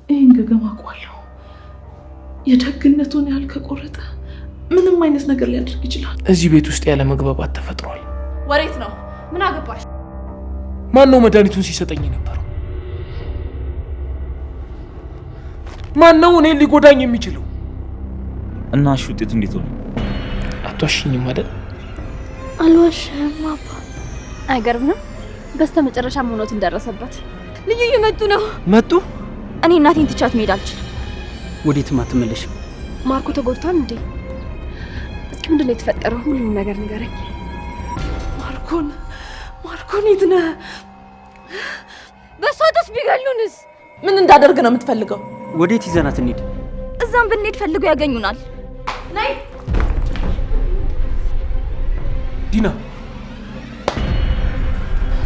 ይህን ገገማ አውቀዋለሁ። የደግነቱን ያህል ከቆረጠ ምንም አይነት ነገር ሊያደርግ ይችላል። እዚህ ቤት ውስጥ ያለ መግባባት ተፈጥሯል። ወሬት ነው? ምን አገባሽ? ማን ነው መድኃኒቱን ሲሰጠኝ የነበረው? ማን ነው እኔን ሊጎዳኝ የሚችለው? እና እሺ ውጤቱ እንዴት ሆነ? አትዋሽኝም አይደል? አልዋሽም አባ። አይገርምም? በስተመጨረሻም ሆኖት እንደረሰበት። ልዩ እየመጡ ነው። መጡ? እኔ እናቴን ትቻት መሄድ አልችልም። ወዴትም አትመለሽም። ማርኮ ተጎድቷል እንዴ? እስኪ ምንድን ነው የተፈጠረው? ሁሉም ነገር ንገረኝ። ማርኮን የት ነህ? በሷ ጦስ ቢገሉንስ? ምን እንዳደርግ ነው የምትፈልገው? ወዴት ይዘናት እንሂድ? እዛም ብንሄድ ፈልገው ያገኙናል። ነይ ዲና፣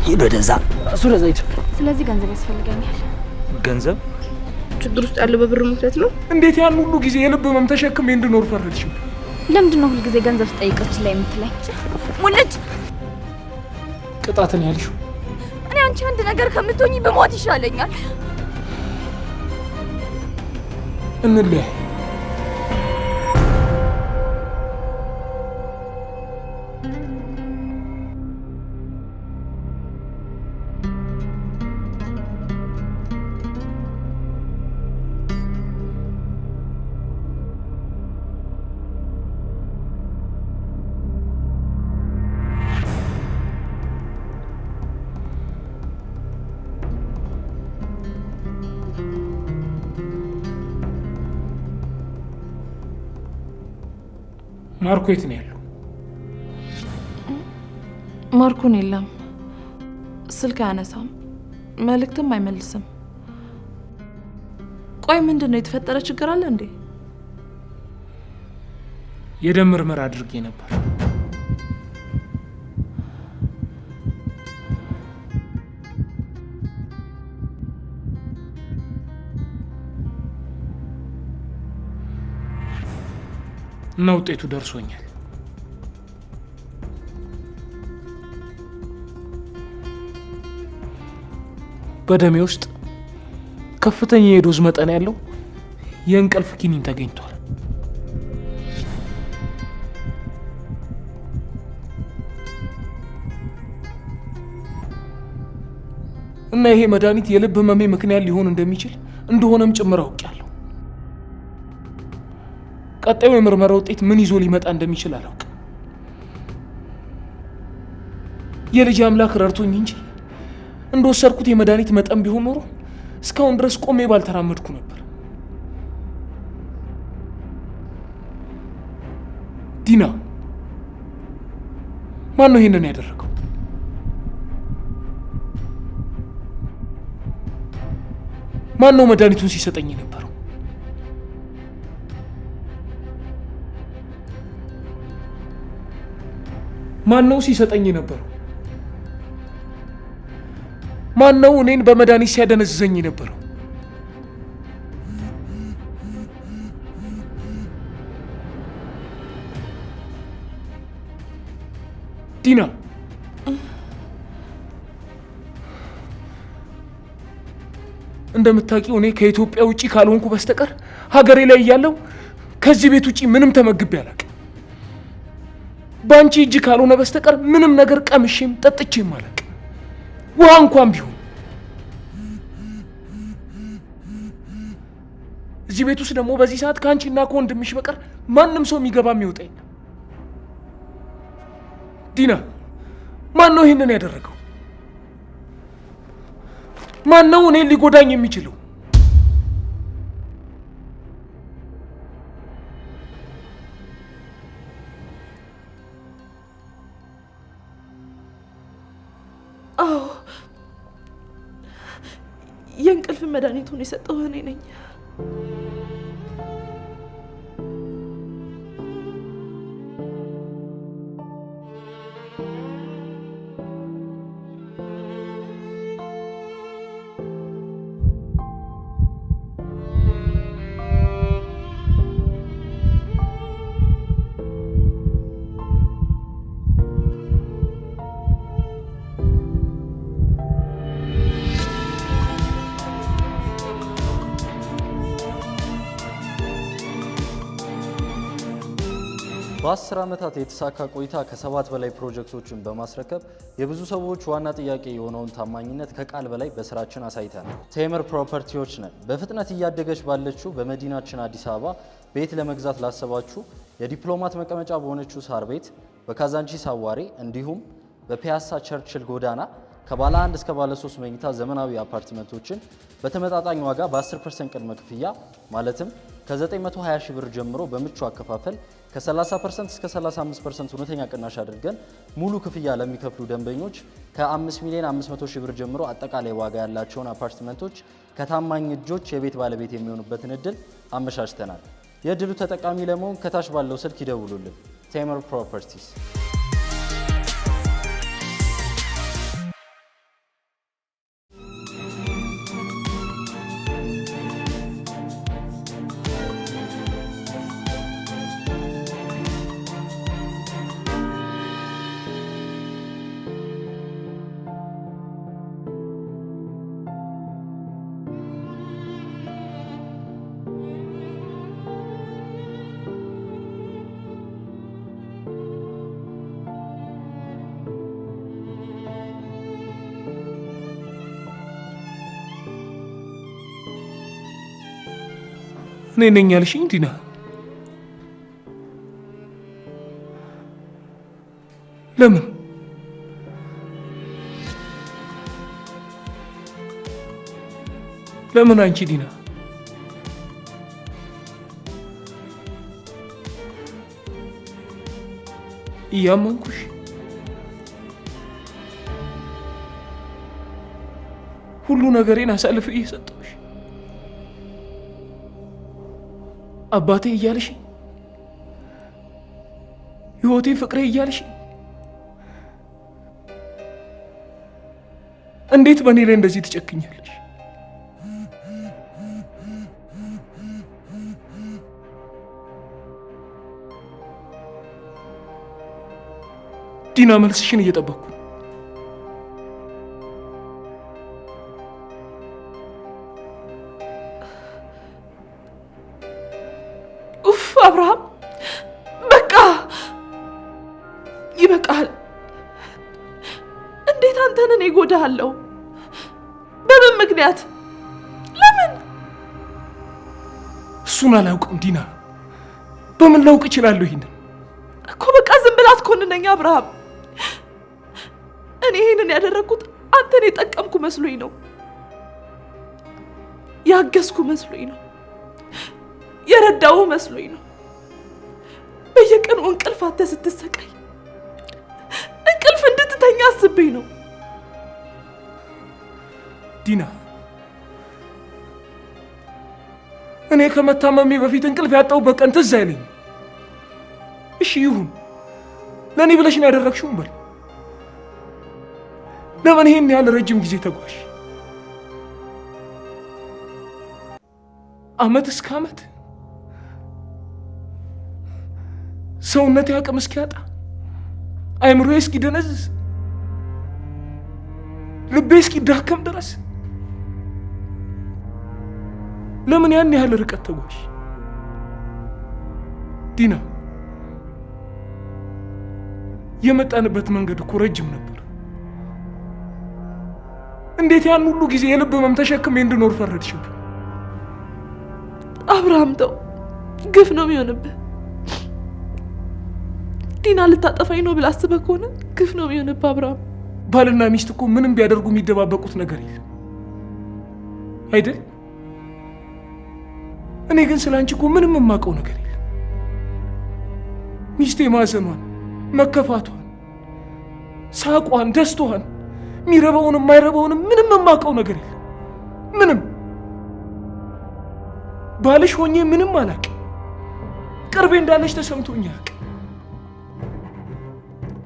ሂድ ወደዛ። እሱ ወደዛ ሂድ። ስለዚህ ገንዘብ ያስፈልገኛል። ገንዘብ? ችግር ውስጥ ያለው በብር ምክንያት ነው። እንዴት ያን ሁሉ ጊዜ የልብ ህመም ተሸክሜ እንድኖር ፈረድሽ? ለምንድን ነው ሁልጊዜ ገንዘብ ስጠይቅች ላይ የምትለኝ? ሙልጭ ቅጣትን ያልሽው? እኔ አንቺ አንድ ነገር ከምትሆኚ በሞት ይሻለኛል። እንለያይ። ማርኮ የት ነው ያለው? ማርኮን የለም። ስልክ አያነሳም፣ መልእክትም አይመልስም። ቆይ ምንድን ነው የተፈጠረ? ችግር አለ እንዴ? የደም ምርመራ አድርጌ ነበር። እና ውጤቱ ደርሶኛል። በደሜ ውስጥ ከፍተኛ የዶዝ መጠን ያለው የእንቅልፍ ኪኒን ተገኝቷል። እና ይሄ መድኃኒት የልብ ህመሜ ምክንያት ሊሆን እንደሚችል እንደሆነም ጭምር አውቄያለሁ። ቀጣዩ የምርመራ ውጤት ምን ይዞ ሊመጣ እንደሚችል አላውቅም። የልጅ አምላክ ረድቶኝ እንጂ እንደወሰድኩት የመድኃኒት መጠን ቢሆን ኖሮ እስካሁን ድረስ ቆሜ ባልተራመድኩ ነበር። ዲና፣ ማን ነው ይሄንን ያደረገው? ማን ነው መድኃኒቱን ሲሰጠኝ የነበረው? ማን ነው ሲሰጠኝ የነበረው? ማን ነው እኔን በመድኃኒት ሲያደነዝዘኝ የነበረው? ዲና፣ እንደምታውቂው እኔ ከኢትዮጵያ ውጪ ካልሆንኩ በስተቀር ሀገሬ ላይ እያለሁ ከዚህ ቤት ውጪ ምንም ተመግቤ አላውቅም። በአንቺ እጅ ካልሆነ በስተቀር ምንም ነገር ቀምሼም ጠጥቼም አላውቅም፣ ውሃ እንኳን ቢሆን። እዚህ ቤት ውስጥ ደግሞ በዚህ ሰዓት ከአንቺና ከወንድምሽ በቀር ማንም ሰው የሚገባ የሚወጣ የለም። ዲና፣ ማን ነው ይህንን ያደረገው? ማን ነው እኔን ሊጎዳኝ የሚችለው? አዎ፣ የእንቅልፍ መድኃኒቱን የሰጠው እኔ ነኝ። በ10 ዓመታት የተሳካ ቆይታ ከ7 በላይ ፕሮጀክቶችን በማስረከብ የብዙ ሰዎች ዋና ጥያቄ የሆነውን ታማኝነት ከቃል በላይ በስራችን አሳይተናል። ቴምር ፕሮፐርቲዎች ነን። በፍጥነት እያደገች ባለችው በመዲናችን አዲስ አበባ ቤት ለመግዛት ላሰባችሁ የዲፕሎማት መቀመጫ በሆነችው ሳር ቤት፣ በካዛንቺስ አዋሬ እንዲሁም በፒያሳ ቸርችል ጎዳና ከባለ 1 እስከ ባለ 3 መኝታ ዘመናዊ አፓርትመንቶችን በተመጣጣኝ ዋጋ በ10% ቅድመ ክፍያ ማለትም ከ920 ሺህ ብር ጀምሮ በምቹ አከፋፈል ከ30% እስከ 35% እውነተኛ ቅናሽ አድርገን ሙሉ ክፍያ ለሚከፍሉ ደንበኞች ከ5 ሚሊዮን 500 ሺህ ብር ጀምሮ አጠቃላይ ዋጋ ያላቸውን አፓርትመንቶች ከታማኝ እጆች የቤት ባለቤት የሚሆኑበትን እድል አመቻችተናል። የእድሉ ተጠቃሚ ለመሆን ከታች ባለው ስልክ ይደውሉልን። ቴምር ፕሮፐርቲስ። እኔ ነኝ ያልሽኝ ዲና? ለምን ለምን አንቺ ዲና? እያመንኩሽ ሁሉ ነገሬን አሳልፌ እየሰጠሁሽ አባቴ እያልሽ ህይወቴ ፍቅሬ እያልሽ እንዴት በእኔ ላይ እንደዚህ ትጨክኛለሽ? ዲና መልስሽን እየጠበቅኩ አብርሃም በቃ ይበቃል። እንዴት አንተን እኔ እጎዳሃለሁ? በምን ምክንያት? ለምን? እሱን አላውቅም ዲና። በምን ላውቅ እችላለሁ? ይሄንን እኮ በቃ ዝም ብላ አትኮንነኝ አብርሃም። እኔ ይሄንን ያደረኩት አንተን የጠቀምኩ መስሎኝ ነው፣ ያገዝኩ መስሎኝ ነው፣ የረዳው መስሎኝ ነው። በየቀኑ እንቅልፍ አጥተህ ስትሰቃይ እንቅልፍ እንድትተኛ አስቤ ነው። ዲና እኔ ከመታመሜ በፊት እንቅልፍ ያጣሁበት ቀን ትዝ አይለኝም። እሺ ይሁን፣ ለእኔ ብለሽ ነው ያደረግሽውን በል። ለምን ይሄን ያህል ረጅም ጊዜ ተጓሽ? አመት እስከ አመት ሰውነቴ አቅም እስኪያጣ፣ አይምሮዬ እስኪደነዝዝ፣ ልቤ እስኪዳከም ድረስ ለምን ያን ያህል ርቀት ተጓሽ? ዲና የመጣንበት መንገድ እኮ ረጅም ነበር። እንዴት ያን ሁሉ ጊዜ የልብ ህመም ተሸክሜ እንድኖር ፈረድሽብኝ? አብርሃም ተው፣ ግፍ ነው የሚሆንብህ። ዲና ልታጠፋኝ ነው ብላ አስበህ ከሆነ ግፍ ነው የሚሆንብህ አብርሃም። ባልና ሚስት እኮ ምንም ቢያደርጉ የሚደባበቁት ነገር የለም አይደል? እኔ ግን ስለ አንቺ እኮ ምንም የማውቀው ነገር የለም። ሚስቴ ማዘኗን፣ መከፋቷን፣ ሳቋን፣ ደስቷን፣ የሚረባውንም የማይረባውንም ምንም የማውቀው ነገር የለም። ምንም ባልሽ ሆኜ ምንም አላውቅም። ቅርቤ እንዳለሽ ተሰምቶኝ አያውቅም።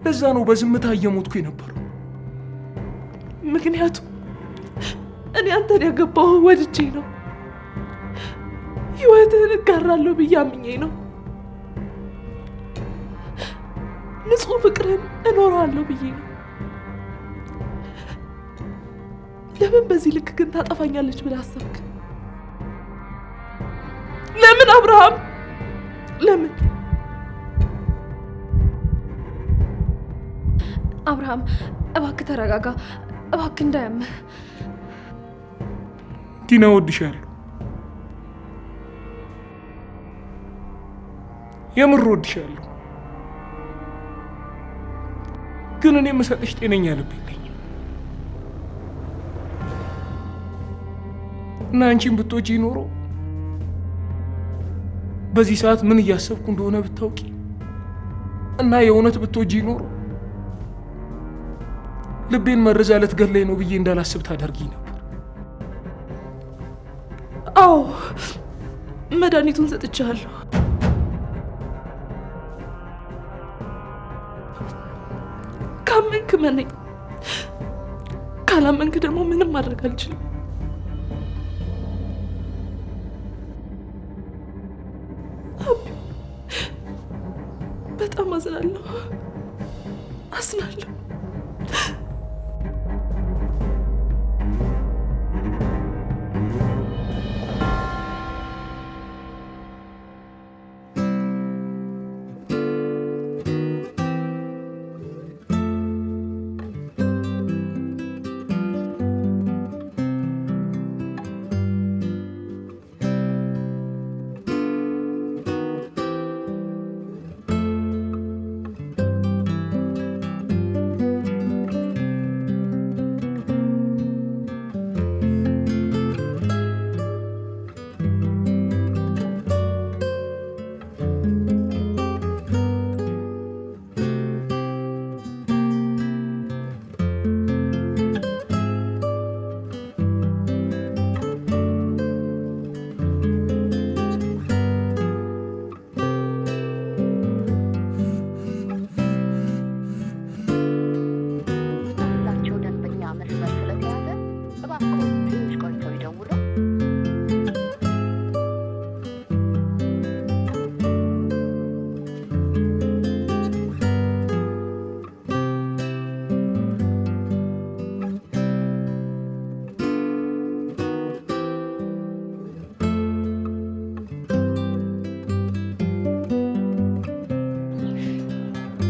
ለዛ ነው በዝምታ እየሞትኩ የነበረው። ምክንያቱም እኔ አንተን ያገባሁ ወድጄ ነው፣ ህይወትህን እጋራለሁ ብዬ አምኜ ነው፣ ንጹህ ፍቅርን እኖራለሁ ብዬ ነው። ለምን በዚህ ልክ ግን ታጠፋኛለች ብለህ አሰብክ? ለምን አብርሃም? ለምን? አብርሃም እባክህ ተረጋጋ፣ እባክህ እንዳያምህ። ቲና እወድሻለሁ፣ የምር እወድሻለሁ። ግን እኔ የምሰጥሽ ጤነኛ ልብ የለኝም እና አንቺን ብትወጪ ኖሮ በዚህ ሰዓት ምን እያሰብኩ እንደሆነ ብታውቂ እና የእውነት ብትወጂ ኖሮ ልቤን መርዛ ልትገለኝ ነው ብዬ እንዳላስብ ታደርጊኝ ነበር። አዎ መድኃኒቱን ሰጥቻለሁ። ካመንክ መነኝ፣ ካላመንክ ደግሞ ምንም ማድረግ አልችልም። በጣም አዝናለሁ።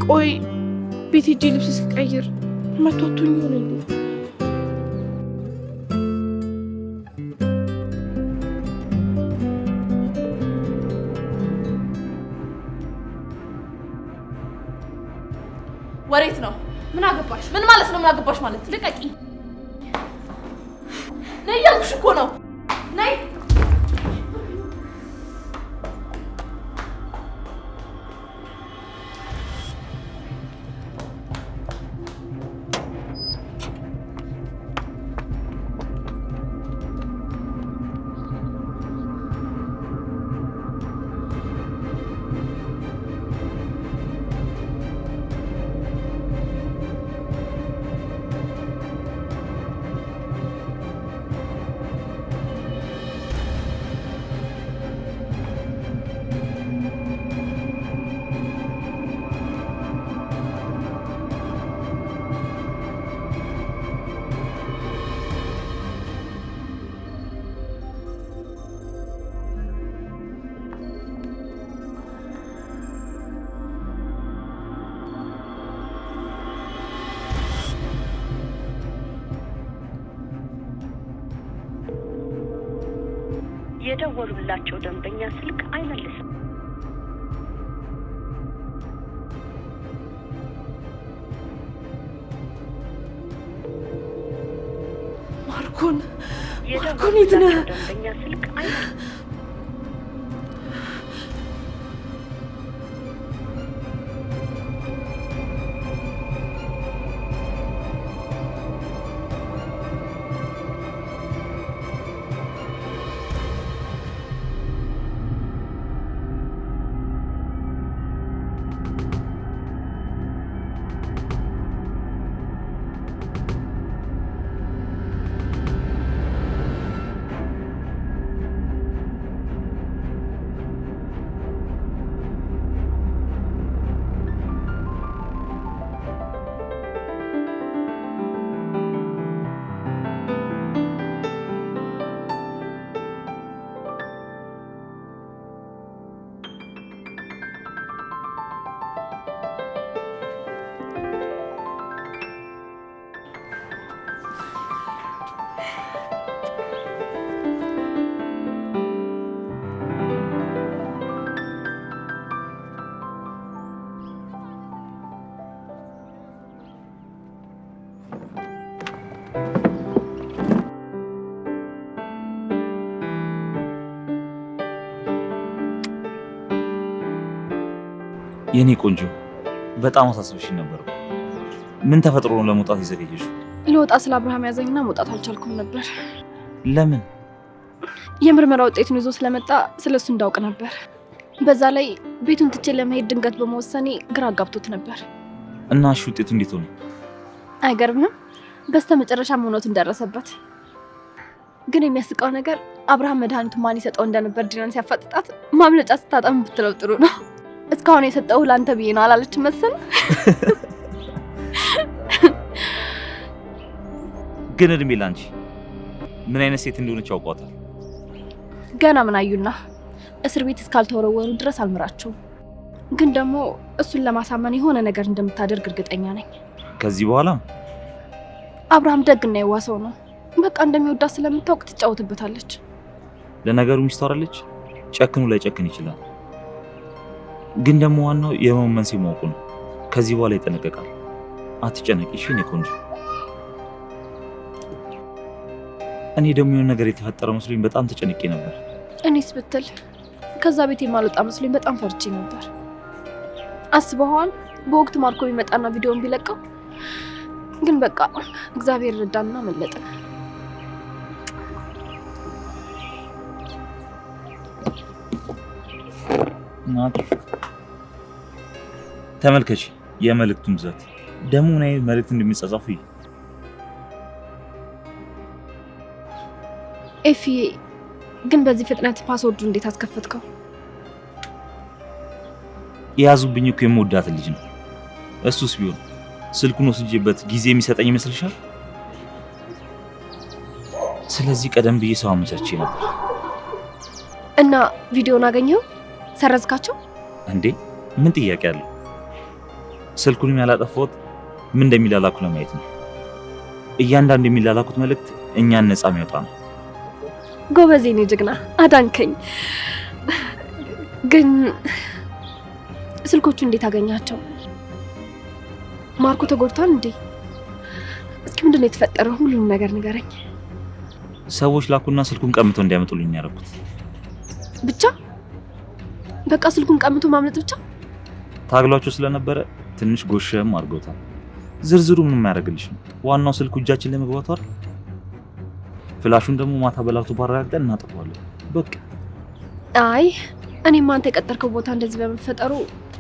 ቆይ ቤት ሂጅ ልብስ ስቀይር መቶቱኝ ሆነ እንዴ? ወሬት ነው? ምን አገባሽ? ምን ማለት ነው? ምን አገባሽ ማለት? ልቀቂ! ነይ ያልኩሽ እኮ ነው። ነይ የደወሉላቸው ደንበኛ ስልክ አይመልስም። ማርኮን የት ነህ? ደንበኛ ስልክ አይመልስም። የኔ ቆንጆ በጣም አሳስብሽኝ ነበር። ምን ተፈጥሮ ነው ለመውጣት ይዘገየሽ? ልወጣ ስለ አብርሃም ያዘኝና መውጣት አልቻልኩም ነበር። ለምን? የምርመራ ውጤቱን ይዞ ስለመጣ ስለሱ እንዳውቅ ነበር። በዛ ላይ ቤቱን ትቼ ለመሄድ ድንገት በመወሰኔ ግራ አጋብቶት ነበር። እና እሺ ውጤቱ እንዴት ሆነ? አይገርምም? በስተመጨረሻ ሆኖትን ደረሰበት። ግን የሚያስቀው ነገር አብርሃም መድኃኒቱ ማን ይሰጠው እንደነበር ዲናን ሲያፋጥጣት ማምለጫ ስታጣም ብትለው ጥሩ ነው። እስካሁን የሰጠው ላንተ ብዬ ነው አላለች መሰል። ግን እድሜ ላንቺ ምን አይነት ሴት እንደሆነች ያውቋታል። ገና ምን አዩና እስር ቤት እስካልተወረወሩ ድረስ አልምራቸውም። ግን ደግሞ እሱን ለማሳመን የሆነ ነገር እንደምታደርግ እርግጠኛ ነኝ። ከዚህ በኋላ አብርሃም ደግና የዋሰው ነው። በቃ እንደሚወዳት ስለምታውቅ ትጫወትበታለች። ለነገሩ ሚስቱ አይደለች፣ ጨክኑ ላይ ጨክን ይችላል። ግን ደግሞ ዋናው የመመንሴ ማወቁ ነው። ከዚህ በኋላ ይጠነቀቃል። አትጨነቂ እሺ የኔ ቆንጆ። እኔ ደግሞ የሆነ ነገር የተፈጠረ መስሎኝ በጣም ተጨንቄ ነበር። እኔስ ብትል ከዛ ቤት የማልወጣ መስሎኝ በጣም ፈርቼ ነበር። አስበዋል በወቅቱ ማርኮ ቢመጣና ቪዲዮን ቢለቀው። ግን በቃ እግዚአብሔር ረዳና መለጠን። ናት ተመልከች፣ የመልእክቱን ብዛት ደግሞ ምን አይነት መልእክት እንደሚጻጻፉ። ኤፊ ግን በዚህ ፍጥነት ፓስወርዱ እንዴት አስከፈትከው? የያዙብኝ እኮ የምወዳት ልጅ ነው። እሱስ ቢሆን ስልኩን ወስጄበት ጊዜ የሚሰጠኝ ይመስልሻል? ስለዚህ ቀደም ብዬ ሰው አመቻቼ ነበር። እና ቪዲዮን አገኘው? ሰረዝካቸው እንዴ? ምን ጥያቄ አለው? ስልኩንም ያላጠፋሁት ምን እንደሚላላኩ ለማየት ነው። እያንዳንዱ የሚላላኩት መልእክት እኛን ነፃ የሚያወጣ ነው። ጎበዜ ነኝ፣ ጀግና አዳንከኝ። ግን ስልኮቹ እንዴት አገኛቸው? ማርኮ ተጎድቷል እንዴ? እስኪ ምንድነው የተፈጠረው? ሁሉንም ነገር ንገረኝ። ሰዎች ላኩና ስልኩን ቀምተው እንዲያመጡልኝ ያደረኩት። ብቻ በቃ ስልኩን ቀምቶ ማምለጥ ብቻ? ታግሏቸው ስለነበረ ትንሽ ጎሸም አድርገውታል። ዝርዝሩ ምንም አያደርግልሽም። ዋናው ስልኩ እጃችን ላይ መግባቱ አይደል? ፍላሹን ደግሞ ማታ በላቱ ባረጋግጠን እናጠፋዋለን። በቃ አይ እኔማ አንተ የቀጠርከው ቦታ እንደዚህ በመፈጠሩ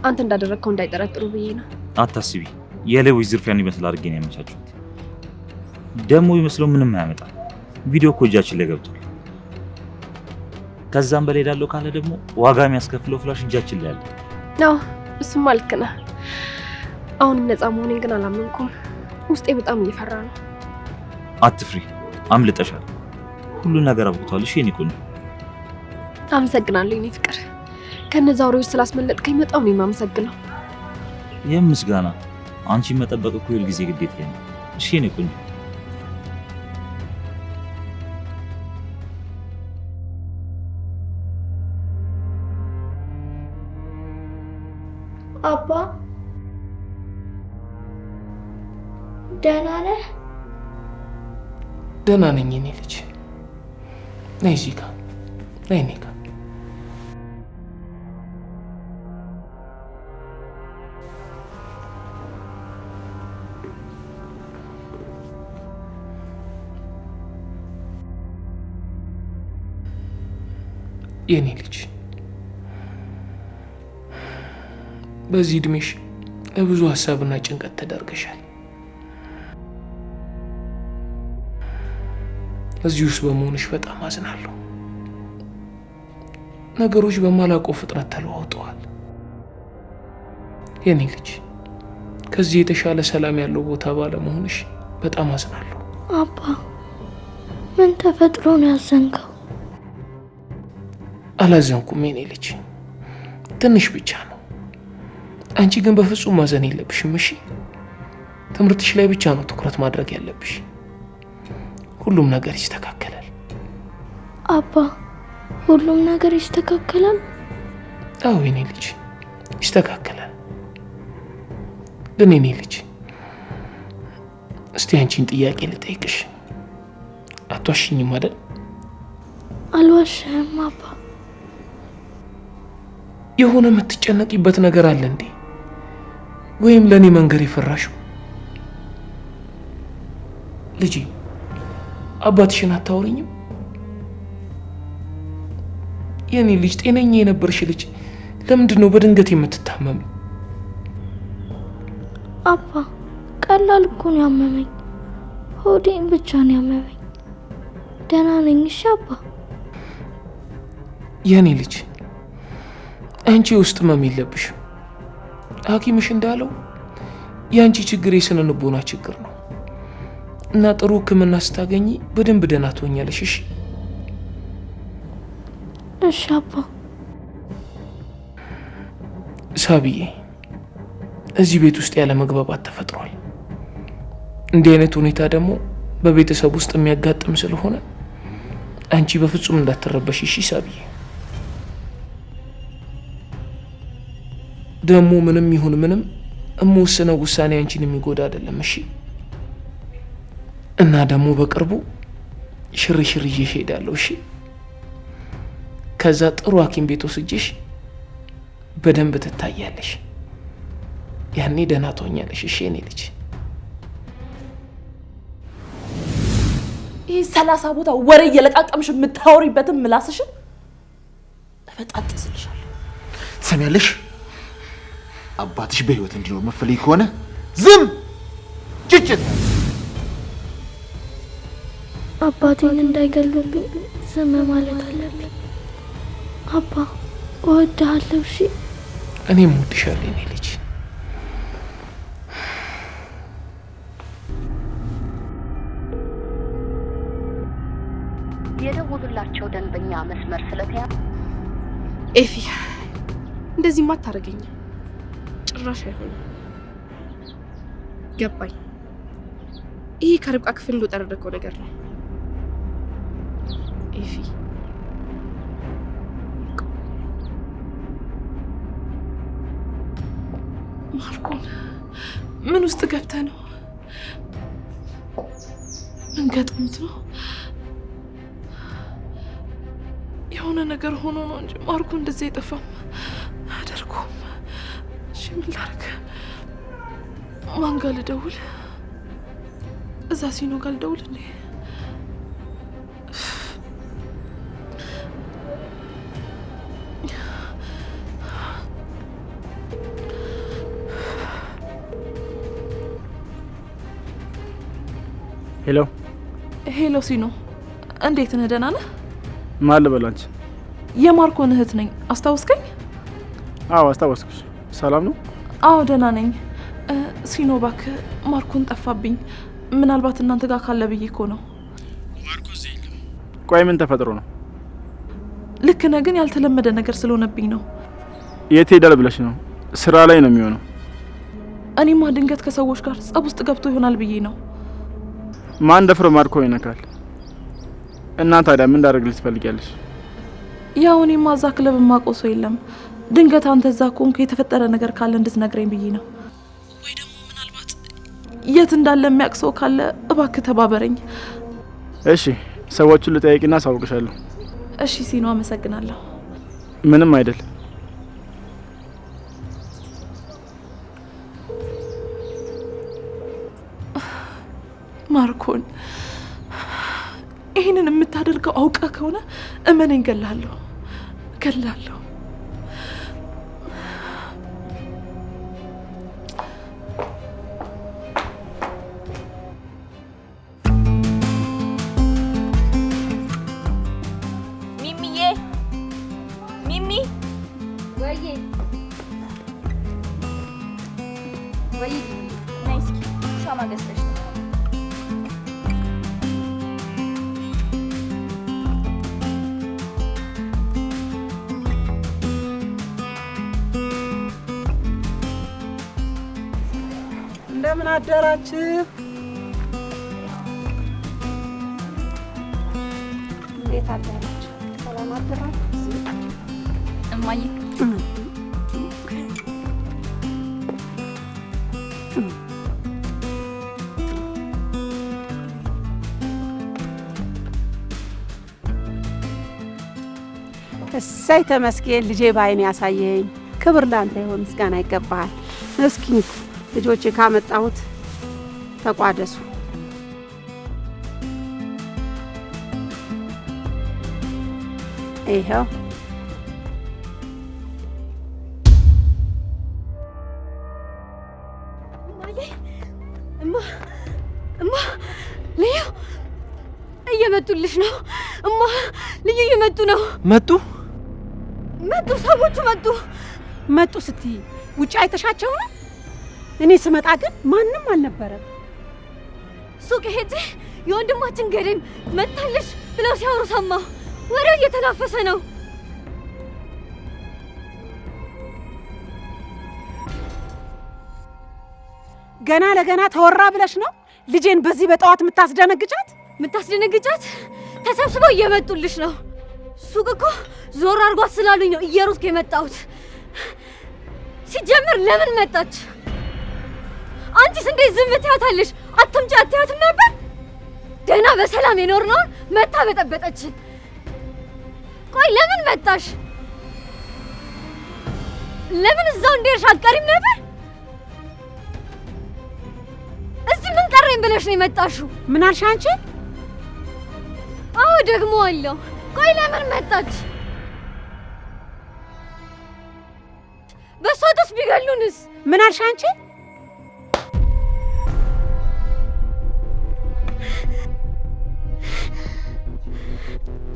አንተ እንዳደረግከው እንዳይጠረጥሩ ብዬ ነው። አታስቢ፣ የሌቦች ዝርፊያን ይመስል አድርጌ ነው ያመቻቸውት። ደግሞ ይመስለው ምንም አያመጣም። ቪዲዮ እኮ እጃችን ላይ ገብቷል። ከዛም በላይ ዳለው ካለ ደግሞ ዋጋ የሚያስከፍለው ፍላሽ እጃችን ላይ አለ። አዎ እሱማ ልክ ነህ። አሁንም ነፃ መሆኔን ግን አላመንኩም። ውስጤ በጣም እየፈራ ነው። አትፍሪ፣ አምልጠሻል። ሁሉ ነገር አብቅቷል። እሺ የኔ ቆንጆ። አመሰግናለሁ የኔ ፍቅር። ከነዛ አውሬዎች ስላስመለጥከኝ በጣም ነው የማመሰግነው። ይህም ምስጋና አንቺን መጠበቅ እኮ ሁል ጊዜ ግዴታ ነው። እሺ የኔ ቆንጆ። አባ ደህና ነህ? ደህና ነኝ የኔ ልጅ። ነይ እዚህ ጋር ነይ እኔ ጋር። የኔ ልጅ በዚህ እድሜሽ ለብዙ ሀሳብና ጭንቀት ተዳርገሻል። እዚህ ውስጥ በመሆንሽ በጣም አዝናለሁ። ነገሮች በማላውቀው ፍጥነት ተለዋውጠዋል። የኔ ልጅ ከዚህ የተሻለ ሰላም ያለው ቦታ ባለመሆንሽ በጣም አዝናለሁ። አባ ምን ተፈጥሮ ነው ያዘንከው? አላዘንኩም የኔ ልጅ፣ ትንሽ ብቻ ነው። አንቺ ግን በፍጹም ማዘን የለብሽም እሺ? ትምህርትሽ ላይ ብቻ ነው ትኩረት ማድረግ ያለብሽ። ሁሉም ነገር ይስተካከላል። አባ ሁሉም ነገር ይስተካከላል? አዎ የኔ ልጅ ይስተካከላል። ግን የኔ ልጅ እስቲ አንቺን ጥያቄ ልጠይቅሽ። አትዋሽኝም አይደል? አልዋሽም አባ። የሆነ የምትጨነቂበት ነገር አለ እንዴ? ወይም ለኔ መንገር የፈራሽው? ልጄ አባትሽን አታወሪኝም? የኔ ልጅ ጤነኛ የነበርሽ ልጅ ለምንድን ነው በድንገት የምትታመሚ? አባ ቀላል እኮ ነው ያመመኝ። ሆዴን ብቻ ነው ያመመኝ። ደህና ነኝ። እሺ አባ። የኔ ልጅ አንቺ ውስጥ ህመም የለብሽም። ሐኪምሽ እንዳለው የአንቺ ችግር የስነ ልቦና ችግር ነው እና ጥሩ ሕክምና ስታገኚ በደንብ ደህና ትሆኛለሽ። እሺ እሺ አባ። ሳቢዬ እዚህ ቤት ውስጥ ያለ መግባባት ተፈጥሯል። እንዲህ አይነት ሁኔታ ደግሞ በቤተሰብ ውስጥ የሚያጋጥም ስለሆነ አንቺ በፍጹም እንዳትረበሽ። እሺ ሳቢዬ። ደግሞ ምንም ይሁን ምንም እምወስነው ውሳኔ አንቺን የሚጎዳ አይደለም። እሺ እና ደግሞ በቅርቡ ሽርሽር ይዤሽ እሄዳለሁ። እሺ ከዛ ጥሩ ሐኪም ቤት ወስጄሽ በደንብ ትታያለሽ። ያኔ ደህና ትሆኛለሽ። እሺ የኔ ልጅ። ይህ 30 ቦታ ወሬ እየለቃቀምሽ የምታወሪበትን ምላስሽን እበጣጥስልሻለሁ። ትሰሚያለሽ? አባትሽ በህይወት እንዲኖር መፈልግ ከሆነ ዝም ጭጭት። አባቴን እንዳይገሉብኝ ዝም ማለት አለብኝ። አባ እወድሃለሁ። እሺ እኔም እወድሻለሁ የኔ ልጅ። የደወሉላቸው ደንበኛ መስመር ስለተያዘ ኤፊ እንደዚህ ማታረገኝ ጭራሽ አይሆንም። ገባኝ። ይሄ ከርብቃ ክፍል እንደወጣ ያደረገው ነገር ነው። ኤፊ ማርኮን ምን ውስጥ ገብተህ ነው? ምን ገጥሞት ነው? የሆነ ነገር ሆኖ ነው እንጂ ማርኮ እንደዚህ አይጠፋም አደርኩም። እሺ ምን ላድርግ? ማን ጋር ልደውል? እዛ ሲኖ ጋር ልደውል እንዴ? ሄሎ ሄሎ ሲኖ እንዴት ነህ? ደህና ነህ? ማን ልበል? አንቺ? የማርኮን እህት ነኝ። አስታውስከኝ? አዎ አስታወስኩሽ። ሰላም ነው? አዎ ደህና ነኝ። ሲኖ እባክህ ማርኮን ጠፋብኝ። ምናልባት እናንተ ጋር ካለ ብዬ እኮ ነው። ማርኮ እዚህ የለም። ቆይ ምን ተፈጥሮ ነው? ልክ ነህ፣ ግን ያልተለመደ ነገር ስለሆነብኝ ነው። የት ሄዳል ብለሽ ነው? ስራ ላይ ነው የሚሆነው። እኔማ ድንገት ከሰዎች ጋር ጸብ ውስጥ ገብቶ ይሆናል ብዬ ነው። ማን ደፍሮ ማርኮ ይነካል? እና ታዲያ ምን እንዳደርግልሽ ትፈልጊያለሽ? ያው እኔማ እዛ ክለብ የማውቀው ሰው የለም። ድንገት አንተ እዛ ከሆንክ የተፈጠረ ነገር ካለ እንድትነግረኝ ብዬ ነው። ወይ ደግሞ ምናልባት የት እንዳለ የሚያውቅ ሰው ካለ እባክህ ተባበረኝ። እሺ ሰዎቹን ልጠይቅና አሳውቅሻለሁ። እሺ ሲኖ አመሰግናለሁ። ምንም አይደል። ማርኮን ይህንን የምታደርገው አውቃ ከሆነ እመነኝ፣ ገላለሁ። ሚሚዬ ሚሚ ወይ ነይ እስኪ ሻማ ገዝተሽ ነው። እንደምን አደራችሁ? እንዴት አደራችሁ? ሰላም አደራችሁ? እማዬ እሰይ ተመስገን ልጄ ባይኔ ያሳየኝ። ክብር ላንተ ይሁን፣ ምስጋና ይገባሃል። እስኪ ልጆቼ ካመጣሁት ተቋደሱ። ይኸው እማ ልዩ እየመጡልሽ ነው። እማ ልዩ እየመጡ ነው። መጡ ሰዎቹ መጡ ስትይ ውጭ አይተሻቸው ነው? እኔ ስመጣ ግን ማንም አልነበረም። ሱቅ ሄጄ የወንድማችን ገደም መታለሽ ብለው ሲያወሩ ሰማሁ። ወሬው እየተናፈሰ ነው። ገና ለገና ተወራ ብለሽ ነው ልጄን በዚህ በጠዋት የምታስደነግጫት? ተሰብስበው እየመጡልሽ ነው። ሱቅ እኮ ዞር አድርጓት ስላሉኝ ነው እየሮጥኩ የመጣሁት። ሲጀምር ለምን መጣች? አንቺስ እንዴት ዝም ትያታለሽ? አትምጪ አትያትም ነበር? ደህና በሰላም የኖርነውን መታ በጠበጠችን። ቆይ ለምን መጣሽ? ለምን እዛው እንደሄድሽ አትቀሪም ነበር? እዚህ ምን ቀረኝ ብለሽ ነው የመጣሽው? ምን አልሽ አንቺ? አዎ ደግሞ አለው። ቆይ ለምን መጣች? በሷ ደስ ቢገሉንስ? ምን አልሽ አንቺ?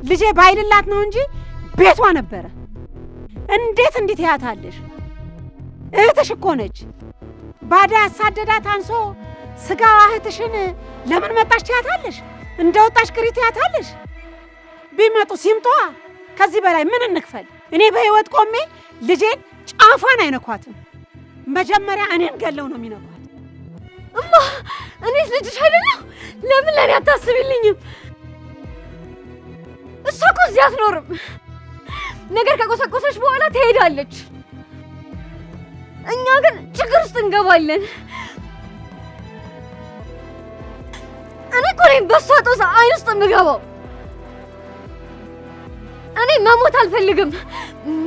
ልጄ ባይልላት ነው እንጂ ቤቷ ነበረ። እንዴት እንዴት ያታለሽ? እህትሽ እኮ ነች። ባዳ ያሳደዳት አንሶ ስጋዋ እህትሽን ለምን መጣሽ ትያታለሽ? እንደወጣሽ ቅሪ ትያታለሽ? ቢመጡ ሲምጧ። ከዚህ በላይ ምን እንክፈል? እኔ በህይወት ቆሜ ልጄን ጫፏን አይነኳትም። መጀመሪያ እኔን ገለው ነው የሚነኳት። እማ እኔስ ልጅሽ አይደለሁ? ለምን ለኔ አታስቢልኝም? እሷ እኮ እዚህ አትኖርም። ነገር ከቆሰቆሰች በኋላ ትሄዳለች። እኛ ግን ችግር ውስጥ እንገባለን። እኔ እኮ ነኝ በሷ ጦሳ አይን ውስጥ የምገባው። እኔ መሞት አልፈልግም፣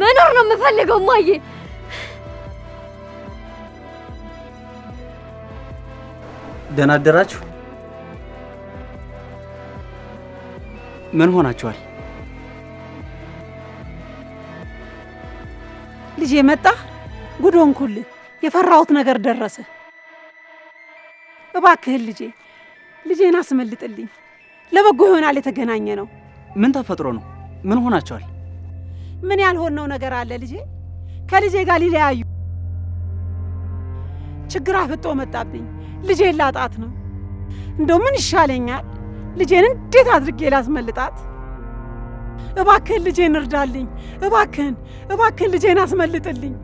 መኖር ነው የምፈልገው። እማዬ ደህና አደራችሁ። ምን ሆናችኋል? ልጄ መጣ። ጉድ ሆንኩልህ። የፈራሁት ነገር ደረሰ። እባክህን ልጄን አስመልጥልኝ። ለበጎ ይሆናል የተገናኘ ነው። ምን ተፈጥሮ ነው? ምን ሆናችኋል? ምን ያልሆነው ነገር አለ? ልጄ ከልጄ ጋር ሊለያዩ ችግር አፍጦ መጣብኝ። ልጄን ላጣት ነው። እንደው ምን ይሻለኛል? ልጄን እንዴት አድርጌ ላስመልጣት? እባክህን ልጄን እርዳልኝ። እባክህን ልጄን አስመልጥልኝ።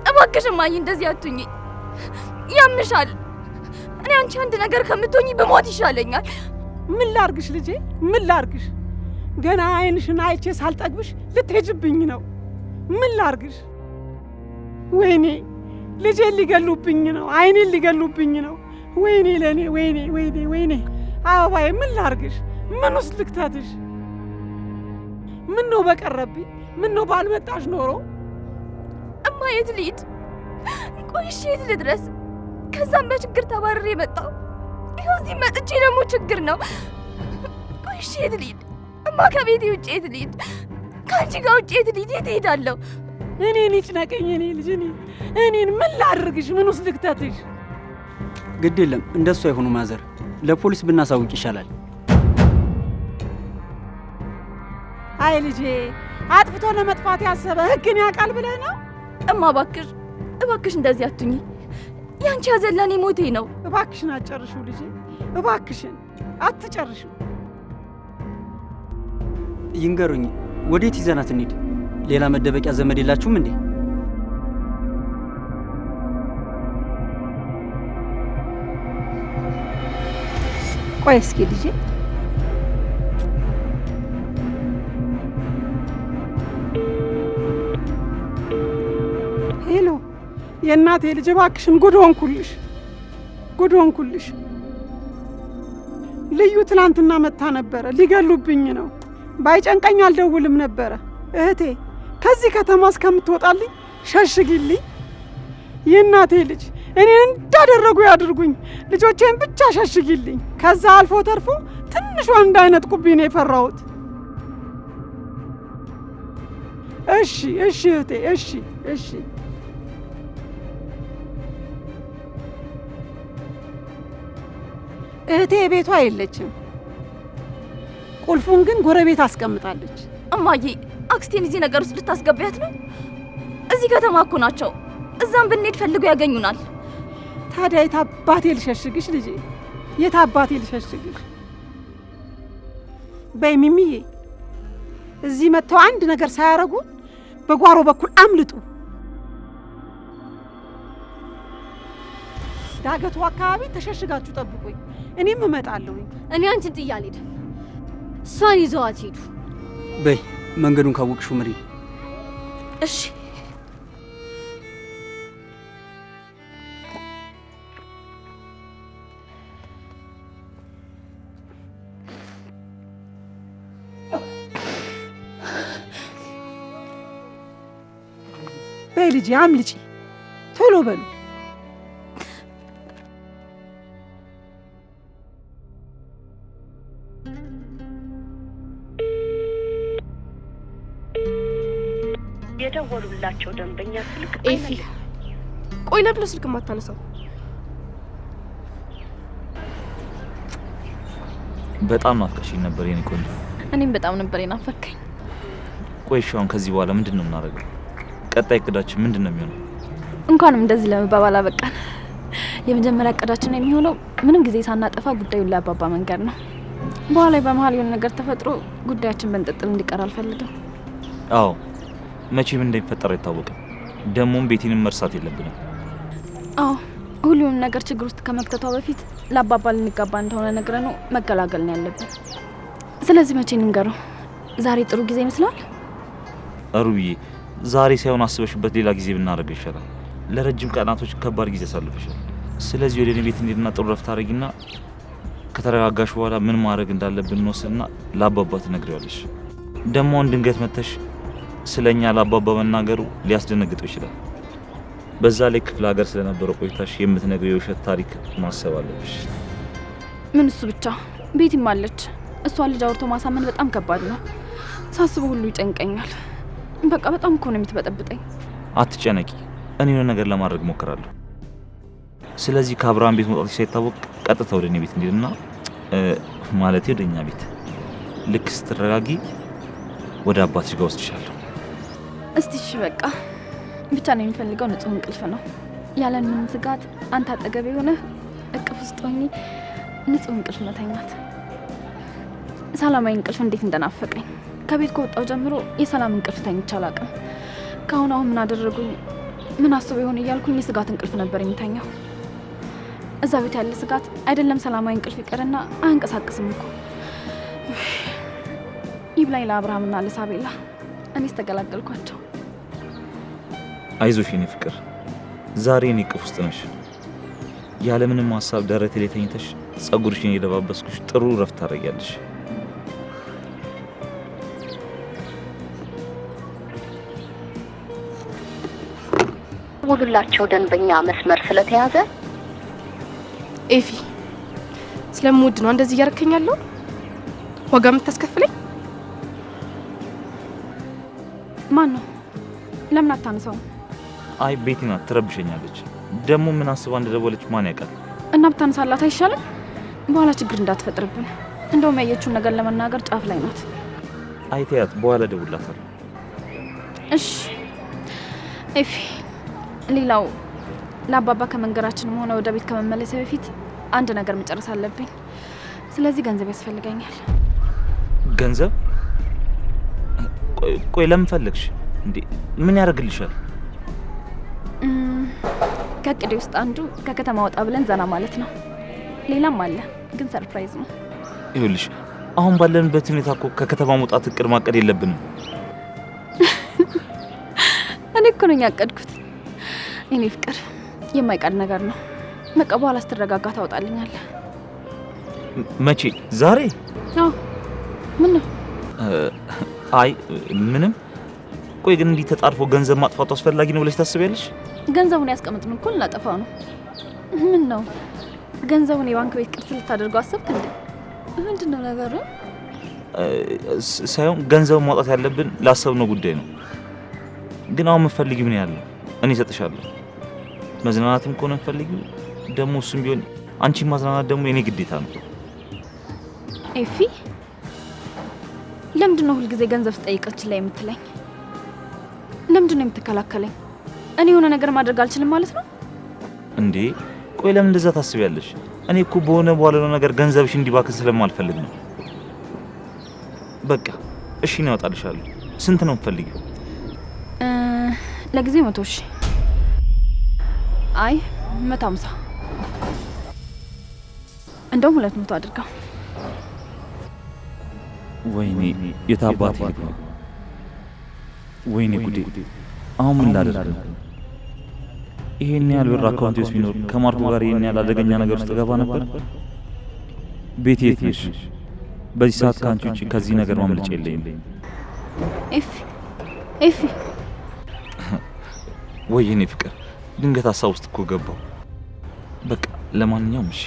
እባክሽ እማዬ እንደዚህ አትሁኚ። ያምሻል። እኔ አንቺ አንድ ነገር ከምትሆኚ በሞት ይሻለኛል። ምን ላርግሽ ልጄ? ምን ላርግሽ? ገና አይንሽን አይቼ ሳልጠግብሽ ልትሄጂብኝ ነው። ምን ላርግሽ? ወይኔ ልጄን ሊገሉብኝ ነው። አይኔን ሊገሉብኝ ነው። ወይኔ ለኔ ወይኔ አበባዬ ምን ላርግሽ? ምን ውስጥ ልክተትሽ? ምን ነው በቀረብኝ? ምን ነው ባልመጣሽ ኖሮ? እማ የት ልሂድ? ቆይሽ የት ልድረስ? ከዛም በችግር ተባረሬ መጣሁ። ይኸው እዚህ መጥቼ ደግሞ ችግር ነው። ቆይሽ የት ልሂድ? እማ ከቤቴ ውጭ የት ልሂድ? ከአንቺ ጋር ውጭ የት ልሂድ? የት እሄዳለሁ? እኔን ይጭነቀኝ። እኔ ልጅ እኔን ምን ላድርግሽ? ምን ውስጥ ልክተትሽ? ግድ የለም እንደሱ አይሆኑ ማዘር፣ ለፖሊስ ብናሳውቅ ይሻላል። አይ ልጄ አጥፍቶ ለመጥፋት ያሰበ ሕግን ያውቃል ብለህ ነው? እማ እባክሽ እንደዚህ አትሁኚ። ያንቺ ሐዘን ለኔ ሞቴ ነው። እባክሽን አትጨርሺው ልጄ፣ እባክሽን አትጨርሺው። ይንገሩኝ፣ ወዴት ይዘናት እንሂድ? ሌላ መደበቂያ ዘመድ የላችሁም እንዴ? ቆይ እስኪ ልጄ ሄሎ፣ የእናቴ ልጅ እባክሽን፣ ጉድ ሆንኩልሽ። ልዩ ትናንትና መታ ነበረ። ሊገሉብኝ ነው። ባይጨንቀኝ አልደውልም ነበረ። እህቴ ከዚህ ከተማ እስከምትወጣልኝ ሸሽጊልኝ። የእናቴ ልጅ እኔን እንዳደረጉ ያድርጉኝ። ልጆቼን ብቻ ሸሽጊልኝ። ከዛ አልፎ ተርፎ ትንሿ እንዳይነጥቁብኝ ነው የፈራሁት። እሺ እሺ እህቴ፣ እሺ እሺ። እህቴ ቤቷ የለችም። ቁልፉን ግን ጎረቤት አስቀምጣለች። እማዬ አክስቴን እዚህ ነገር ውስጥ ልታስገቢያት ነው? እዚህ ከተማ እኮ ናቸው። እዛም ብንሄድ ፈልገው ያገኙናል። ታዲያ የት አባቴ ልሸሽግሽ ልጄ? የት አባቴ ልሸሽግሽ? በይ ሚሚዬ፣ እዚህ መጥተው አንድ ነገር ሳያረጉ በጓሮ በኩል አምልጡ። ዳገቱ አካባቢ ተሸሽጋችሁ ጠብቁኝ፣ እኔም እመጣለሁ። እኔ አንቺን ጥዬ አልሄድም። እሷን ይዘዋት ሄዱ። በይ መንገዱን ካወቅሽው ምሪ። እሺ በይ ልጄ አምልጪ፣ ቶሎ በሉ። የደወሉላቸው ደንበኛ ስልክ ኤፊ፣ ቆይ ለምን ስልክ ማታነሳው? በጣም ናፍቀሽኝ ነበር የኔ ቆንጆ። እኔም በጣም ነበር የናፈከኝ። ቆይ እሺ፣ አሁን ከዚህ በኋላ ምንድን ነው የምናደርገው? ቀጣይ እቅዳችን ምንድን ነው የሚሆነው? እንኳንም እንደዚህ ለመባባል አበቃን። የመጀመሪያ እቅዳችን የሚሆነው ምንም ጊዜ ሳናጠፋ ጉዳዩን ለአባባ መንገር ነው። በኋላ በመሀል የሆነ ነገር ተፈጥሮ ጉዳያችን በንጥጥል እንዲቀር አልፈልግም። አዎ፣ መቼም እንደሚፈጠር አይታወቅም። ደሞም ቤቴንም መርሳት የለብንም። አዎ፣ ሁሉንም ነገር ችግር ውስጥ ከመክተቷ በፊት ለአባባ ልንጋባ እንደሆነ ነግረነው መገላገል ነው ያለብን። ስለዚህ መቼ እንንገረው? ዛሬ ጥሩ ጊዜ ይመስላል? ሩብዬ፣ ዛሬ ሳይሆን አስበሽበት ሌላ ጊዜ ብናደርገው ይሻላል። ለረጅም ቀናቶች ከባድ ጊዜ አሳልፈሻል። ስለዚህ ወደ እኔ ቤት እንሂድና ጥሩ ረፍት አድርጊና ከተረጋጋሽ በኋላ ምን ማድረግ እንዳለብን እንወስንና ለአባባ ትነግሪዋለሽ። ደግሞ ድንገት መተሽ ስለኛ ለአባባ መናገሩ ሊያስደነግጠው ይችላል። በዛ ላይ ክፍለ ሀገር ስለነበረው ቆይታሽ የምትነግሪው የውሸት ታሪክ ማሰብ አለብሽ። ምን እሱ ብቻ ቤቲም አለች። እሷን ልጅ አውርቶ ማሳመን በጣም ከባድ ነው። ሳስበው ሁሉ ይጨንቀኛል። በቃ በጣም እኮ ነው የምትበጠብጠኝ። አትጨነቂ፣ እኔ የሆነ ነገር ለማድረግ ሞክራለሁ። ስለዚህ ከአብርሃም ቤት መውጣት ሳይታወቅ ቀጥታ ወደ እኔ ቤት እንሂድና ማለቴ ወደ እኛ ቤት ልክ ስትረጋጊ ወደ አባትሽ ጋር ወስድሻለሁ። እስቲ እሺ በቃ ብቻ ነው የሚፈልገው ንጹህ እንቅልፍ ነው። ያለን ምንም ስጋት አንተ አጠገቤ ሆነ እቅፍ ውስጥ ሆኜ ንጹህ እንቅልፍ መተኛት። ሰላማዊ እንቅልፍ እንዴት እንደናፈቀኝ። ከቤት ከወጣው ጀምሮ የሰላም እንቅልፍ ተኝቼ አላውቅም። ከአሁን አሁን ምን አደረጉኝ ምን አስበው ይሆን እያልኩኝ የስጋት እንቅልፍ ነበር የሚተኛው። እዛ ቤት ያለ ስጋት አይደለም ሰላማዊ እንቅልፍ ይቀርና አያንቀሳቅስም እኮ። ይብላኝ ለአብርሃምና ለሳቤላ፣ እኔስ ተገላገልኳቸው። አይዞሽ የኔ ፍቅር፣ ዛሬ እኔ እቅፍ ውስጥ ነሽ። ያለምንም ሀሳብ ደረቴ ላይ ተኝተሽ ጸጉርሽን የደባበስኩሽ ጥሩ ረፍት ታደርጊያለሽ። ደውሉላቸው ደንበኛ መስመር ስለተያዘ። ኤፊ፣ ስለምወድ ነው እንደዚህ እያረከኛለሁ? ዋጋ የምታስከፍለኝ ማን ነው? ለምን አታነሳውም? አይ ቤቲ ናት፣ ትረብሸኛለች። ደግሞ ምን አስባ እንደደወለች ማን ያውቃል? እና ብታነሳላት አይሻልም? በኋላ ችግር እንዳትፈጥርብን። እንደውም ያየችውን ነገር ለመናገር ጫፍ ላይ ናት። አይተያት፣ በኋላ ደውላታለሁ። እሺ ኤፊ፣ ሌላው ለአባባ ከመንገራችንም ሆነ ወደ ቤት ከመመለስ በፊት አንድ ነገር መጨረስ አለብኝ። ስለዚህ ገንዘብ ያስፈልገኛል። ገንዘብ? ቆይ ለምን ፈለግሽ እንዴ? ምን ያደርግልሻል? ከእቅዴ ውስጥ አንዱ ከከተማ ወጣ ብለን ዘና ማለት ነው። ሌላም አለ ግን ሰርፕራይዝ ነው። ይኸውልሽ አሁን ባለንበት ሁኔታ እኮ ከከተማ መውጣት እቅድ ማቀድ የለብንም። እኔ እኮ ነኝ ያቀድኩት። እኔ ፍቅር የማይቀር ነገር ነው። በቃ በኋላ ስትረጋጋ ታወጣልኛለህ። መቼ? ዛሬ? አዎ። ምን ነው? አይ ምንም። ቆይ ግን እንዲህ ተጣርፎ ገንዘብ ማጥፋቱ አስፈላጊ ነው ብለሽ ታስቢያለሽ? ገንዘቡን ያስቀምጥን እኮ ልናጠፋው ነው። ምን ነው ገንዘቡን የባንክ ቤት ቅርስ ልታደርገው አሰብክ እንዴ? ምንድነው ነገሩ? ሳይሆን ገንዘብ ማውጣት ያለብን ላሰብነው ጉዳይ ነው። ግን አሁን የምትፈልጊው ምን ያለ እኔ እሰጥሻለሁ። መዝናናትም ከሆነ የምትፈልጊው ደግሞ እሱም ቢሆን አንቺ ማዝናናት ደግሞ የኔ ግዴታ ነው። ኤፊ ለምንድነው ሁልጊዜ ገንዘብ ስጠይቀች ላይ የምትለኝ? ለምንድነው የምትከላከለኝ? እኔ የሆነ ነገር ማድረግ አልችልም ማለት ነው እንዴ? ቆይ ለምን እንደዛ ታስቢያለሽ? እኔ እኮ በሆነ በኋላ ነገር ገንዘብሽ እንዲባክን ስለማልፈልግ ነው። በቃ እሺ ነው ያወጣልሻለሁ። ስንት ነው የምትፈልጊው? ለጊዜው 100 ሺህ። አይ 150 እንደውም 200 አድርገው። ወይኔ የታባቴ ነው። ወይኔ ጉዴ! አሁን ምን ላደርግ ነው? ይሄን ያህል ብር አካውንቴ ውስጥ ቢኖር ከማርኮ ጋር ይሄን ያህል አደገኛ ነገር ውስጥ ገባ ነበር። ቤቴ የት ነሽ? በዚህ ሰዓት ከአንቺ ውጪ ከዚህ ነገር ማምለጫ የለኝም። ኤፊ ወይኔ ፍቅር፣ ድንገት ሀሳብ ውስጥ እኮ ገባው። በቃ ለማንኛውም እሺ፣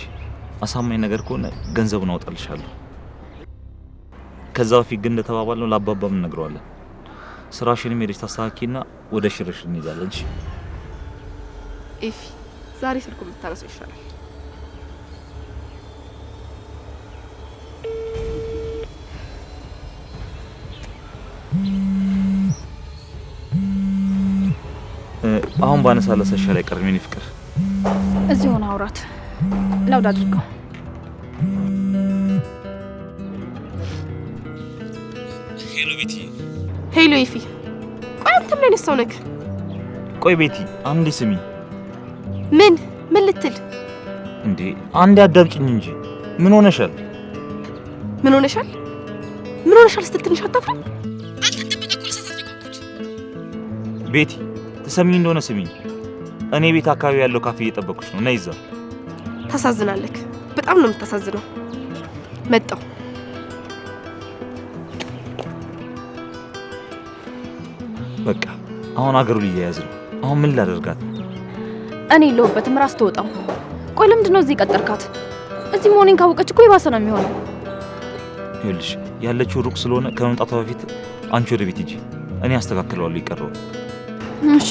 አሳማኝ ነገር ከሆነ ገንዘቡን አወጣልሻለሁ። ከዛ በፊት ግን እንደተባባልነው ለአባባም እንነግረዋለን። ስራሽንም ሄደሽ ታስተካኪና ወደ ሽርሽር እንይዛለን። እሺ ኤፊ፣ ዛሬ ስልኩ ብታረሰው ይሻላል። አሁን ባነሳለሽ ሻል አይቀርም የኔ ፍቅር። እዚህ ሆነ አውራት ላውድ አድርገው። ሄሎ ቤቲ። ሄሎ ኤፊ፣ ቆይ አንተ ምን አይነት ሰው ነህ? ቆይ ቤቲ አንዴ ስሚ። ምን ልትል እንዴ? አንዴ አዳምጪኝ እንጂ። ምን ሆነሻል? ምን ሆነሻል ስትል ትንሽ አታፍሪ? ቤቲ ተሰሚኝ እንደሆነ ስሚኝ። እኔ ቤት አካባቢ ያለው ካፌ እየጠበኩሽ ነው። ነይ እዛ። ታሳዝናለህ። በጣም ነው የምታሳዝነው። መጣው። በቃ አሁን አገሩ ሊያያዝ ነው። አሁን ምን ላደርጋት? እኔ የለሁበትም። ራስ ተወጣው። ቆይ ለምንድን ነው እዚህ ቀጠርካት? እዚህ መሆኔን ካወቀች እኮ የባሰ ነው የሚሆነው። ይኸውልሽ ያለችው ሩቅ ስለሆነ ከመምጣቷ በፊት አንቺ ወደ ቤት ሂጂ። እኔ አስተካክለዋለሁ ይቀረው። እሺ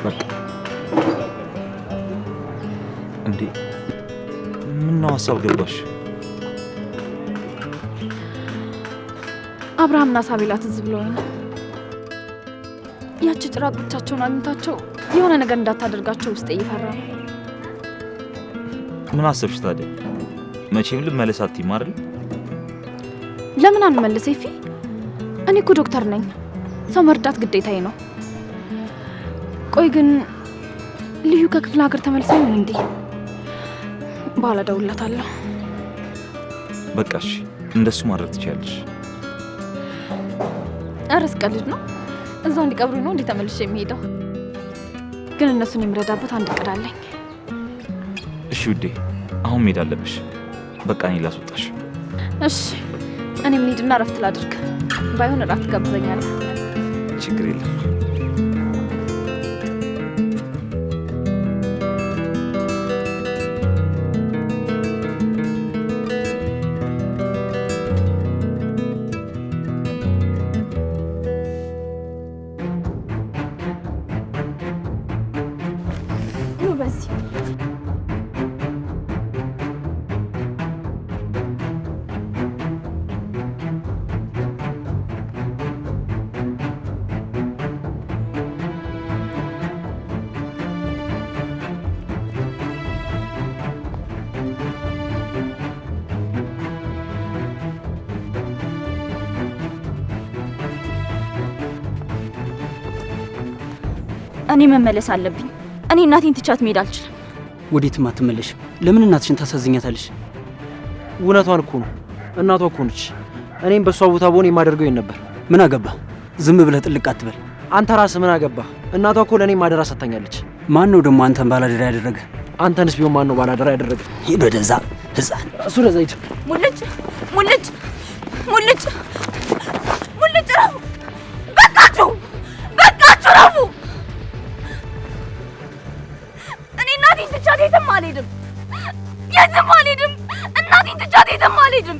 በቃ እንዴ ምን ነው ሀሳብ ገባሽ? አብርሃምና ሳቤላ ትዝ ብለውኝ ነው። ያቺ ጭራቅ ብቻቸውን አግኝታቸው የሆነ ነገር እንዳታደርጋቸው ውስጥ እየፈራ ነው። ምን አሰብሽ ታዲያ? መቼም ልመለስ አትይም አይደል? ለምን አንመልስ ኤፊ? እኔ እኮ ዶክተር ነኝ። ሰው መርዳት ግዴታዬ ነው። ቆይ ግን ልዩ ከክፍለ ሀገር ተመልሳ ይሆን እንዴ? በኋላ እደውልላታለሁ። በቃ እሺ፣ እንደሱ ማድረግ ትችያለሽ። አረስ ቀልድ ነው። እዛው እንዲቀብሩኝ ነው እንዴ ተመልሼ የሚሄደው? ግን እነሱን የምረዳበት አንድ እቅድ አለኝ። እሺ ውዴ፣ አሁን መሄድ አለብሽ። በቃ እኔ ላስወጣሽ። እሺ፣ እኔም ልሂድና እረፍት ላድርግ። ባይሆን እራት ትጋብዘኛለህ። ችግር የለም። እኔ መመለስ አለብኝ። እኔ እናቴን ትቻት መሄድ አልችልም። ወዴትም አትመለሽም። ለምን እናትሽን ታሳዝኛታለሽ? እውነቷን እኮ ነው። እናቷ እኮ ነች። እኔም በሷ ቦታ ብሆን የማደርገው ይሄን ነበር። ምን አገባ? ዝም ብለህ ጥልቅ አትበል። አንተ ራስህ ምን አገባ? እናቷ እኮ ለእኔ ማደራ ሰጥታኛለች። ማን ነው ደግሞ አንተን ባላደራ ያደረገ? አንተንስ ቢሆን ማን ነው ባላደራ ያደረገ? ሂድ ወደዛ ህፃን። እሱ ለዛ ሂድ። ሙልጭ ሙልጭ ሙልጭ ሁለታችሁ ረፉ። እኔ እናቴን ትቻት የትም አልሄድም፣ የትም አልሄድም። እናቴን ትቻት የትም አልሄድም።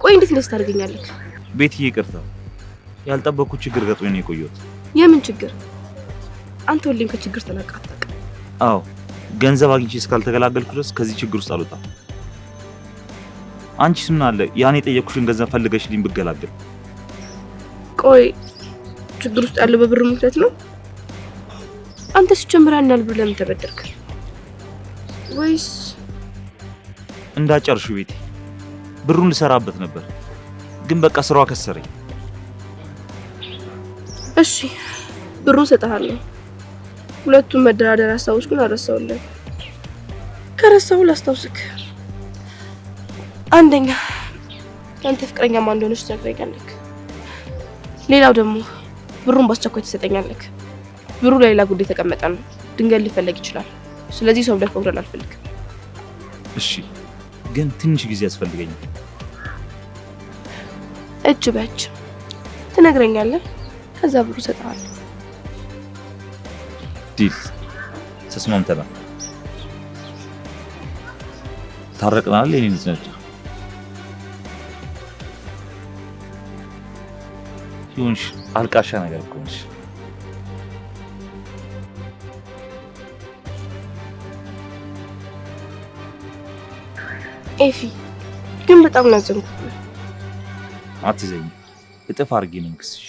ቆይ እንዴት እንደዚህ ታደርገኛለህ? ቤትዬ ይቅርታ፣ ያልጠበቅኩት ችግር ገጥሞኝ ነው የቆየሁት። የምን ችግር? አንተ ሁሌም ከችግር ተላቀህ አታውቅም። አዎ፣ ገንዘብ አግኝቼ እስካልተገላገልኩ ድረስ ከዚህ ችግር ውስጥ አልወጣም። አንቺስ ምን አለ ያን የጠየቅኩሽን ገንዘብ ፈልገሽልኝ ብገላገል? ቆይ ችግር ውስጥ ያለው በብር ምክንያት ነው? አንተ ሲጀምር ያን ያህል ብር ለምን ተበደርክ? ወይስ እንዳጨርሹ ቤቴ ብሩን ልሰራበት ነበር፣ ግን በቃ ስራው ከሰረኝ። እሺ ብሩን ሰጥሃለሁ። ሁለቱም መደራደር ሀሳቦች ግን አልረሳሁልህም። ከረሳሁ ላስታውስክ። አንደኛ አንተ ፍቅረኛ ማን እንደሆነች ትነግረኛለህ። ሌላው ደግሞ ብሩን በአስቸኳይ ትሰጠኛለህ። ብሩ ለሌላ ጉዳይ የተቀመጠ ነው፣ ድንገት ሊፈለግ ይችላል። ስለዚህ ሰው ብለህ መጉዳት አልፈልግም። እሺ ግን ትንሽ ጊዜ ያስፈልገኛል። እጅ በእጅ ትነግረኛለህ፣ ከዛ ብሩ እሰጥሃለሁ። ዲል ተስማምተናል። ታረቅናል። የኔ ልጅ ነች። ይሁንሽ፣ አልቃሻ ነገር እኮ ነሽ። ኤፊ ግን በጣም ናዘንኩብህ። አትዘኝ፣ እጥፍ አድርጌ ነው የምክስሽ።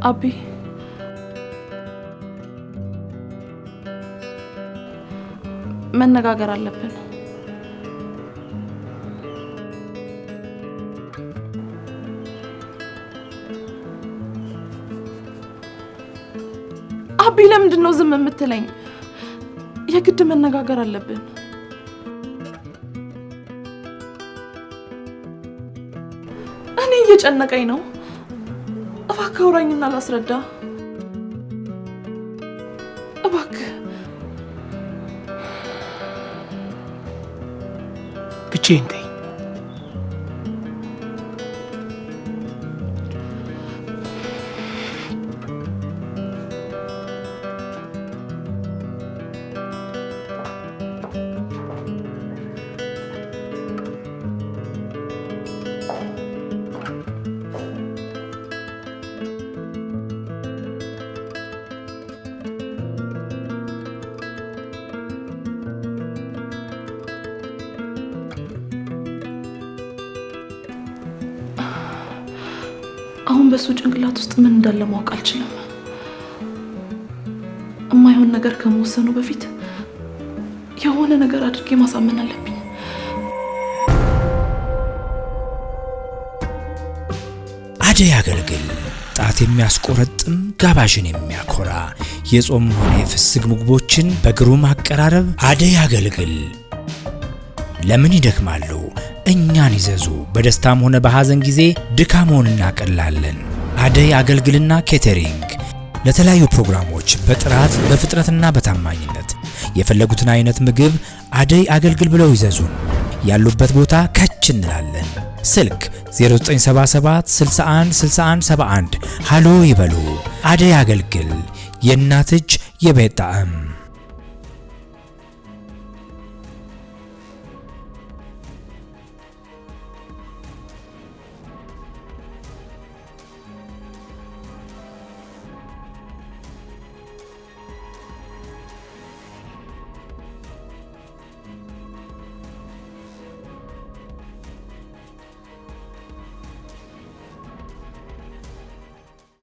አቢ መነጋገር አለብን። አቢ ለምንድን ነው ዝም የምትለኝ? የግድ መነጋገር አለብን። እኔ እየጨነቀኝ ነው። እባክህ አውራኝና ላስረዳ። እባክህ ብቻዬን ተይኝ። አሁን በሱ ጭንቅላት ውስጥ ምን እንዳለ ማወቅ አልችልም። የማይሆን ነገር ከመወሰኑ በፊት የሆነ ነገር አድርጌ ማሳመን አለብኝ። አደይ አገልግል ጣት የሚያስቆረጥም ጋባዥን የሚያኮራ የጾም ሆነ የፍስግ ምግቦችን በግሩም አቀራረብ አደይ አገልግል። ለምን ይደክማሉ? እኛን ይዘዙ። በደስታም ሆነ በሐዘን ጊዜ ድካሞን እናቀላለን። አደይ አገልግልና ኬተሪንግ ለተለያዩ ፕሮግራሞች በጥራት በፍጥነትና በታማኝነት የፈለጉትን አይነት ምግብ አደይ አገልግል ብለው ይዘዙን። ያሉበት ቦታ ከች እንላለን። ስልክ 0977 61 61 71 ሃሎ ይበሉ። አደይ አገልግል የእናት እጅ የቤት ጣዕም